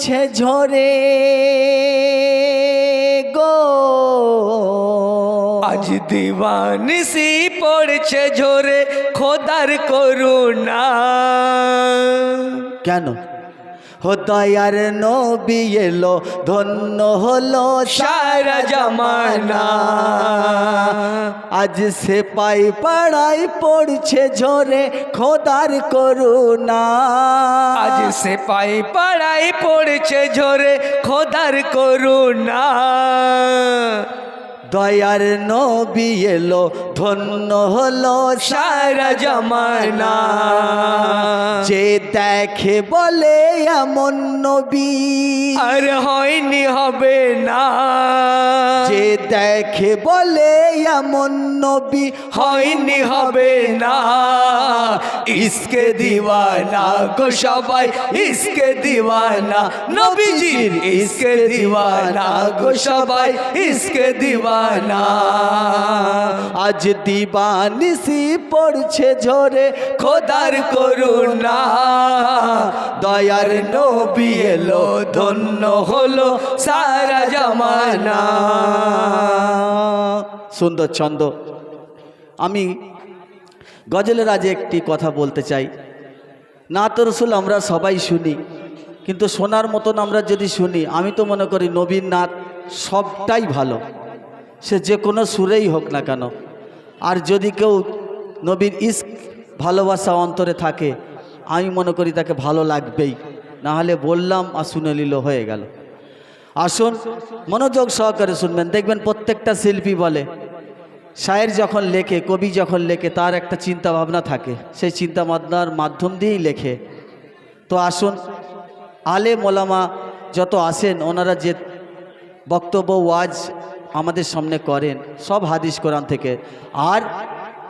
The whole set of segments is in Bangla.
পড়ছে ঝরে গো, আজ দিবানিসি পড়ছে ঝরে খোদার করুণা। কেন? ও দয়ার নবী এলো, ধন্য হলো সারা জামানা। আজ সে পাই পাড়াই পড়ছে ঝরে খোদার করুণা। আজ সে পাই পাড়াই পড়ছে ঝরে খোদার করুণা। দয়ার নবী এলো, ধন্য হলো সারা জামানা। যে দেখে বলে এমন নবী আর হয়নি হবে না। যে দেখে বলে এমন নবী হয়নি হবে না। ইসকে দিওয়ানা গো সবাই, ইসকে দিওয়ানা নবীজির, ইসকে দিওয়ানা গো সবাই, ইসকে দিওয়ানা। আজ দিবানিসি পড়ছে ঝরে খোদার করুণা। দয়ার নবী এলো, ধন্য হলো সারা জামানা। সুন্দর ছন্দ। আমি গজলের আজ একটি কথা বলতে চাই। নাত রসুল আমরা সবাই শুনি, কিন্তু শোনার মতন আমরা যদি শুনি, আমি তো মনে করি নবীর নাত সবটাই ভালো, সে যে কোনো সুরেই হোক না কেন। আর যদি কেউ নবীর ইস্ক ভালোবাসা অন্তরে থাকে, আমি মনে করি তাকে ভালো লাগবেই, না হলে বললাম আর শুনে নিল, হয়ে গেল। আসুন মনোযোগ সহকারে শুনবেন, দেখবেন প্রত্যেকটা শিল্পী বলে, শায়ের যখন লেখে, কবি যখন লেখে, তার একটা চিন্তা ভাবনা থাকে, সেই চিন্তা ভাবনার মাধ্যম দিয়েই লেখে। তো আসুন, আলেম ওলামা যত আসেন, ওনারা যে বক্তব্য ওয়াজ আমাদের সামনে করেন, সব হাদিস কোরআন থেকে। আর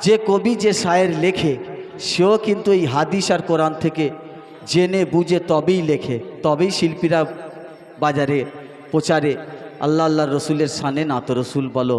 যে কবি যে শায়ের লেখে, সেও কিন্তু এই হাদিস আর কোরআন থেকে জেনে বুঝে তবেই লেখে, তবেই শিল্পীরা বাজারে প্রচারে আল্লাহ আল্লাহ রসুলের শানে নাত রসুল বলো।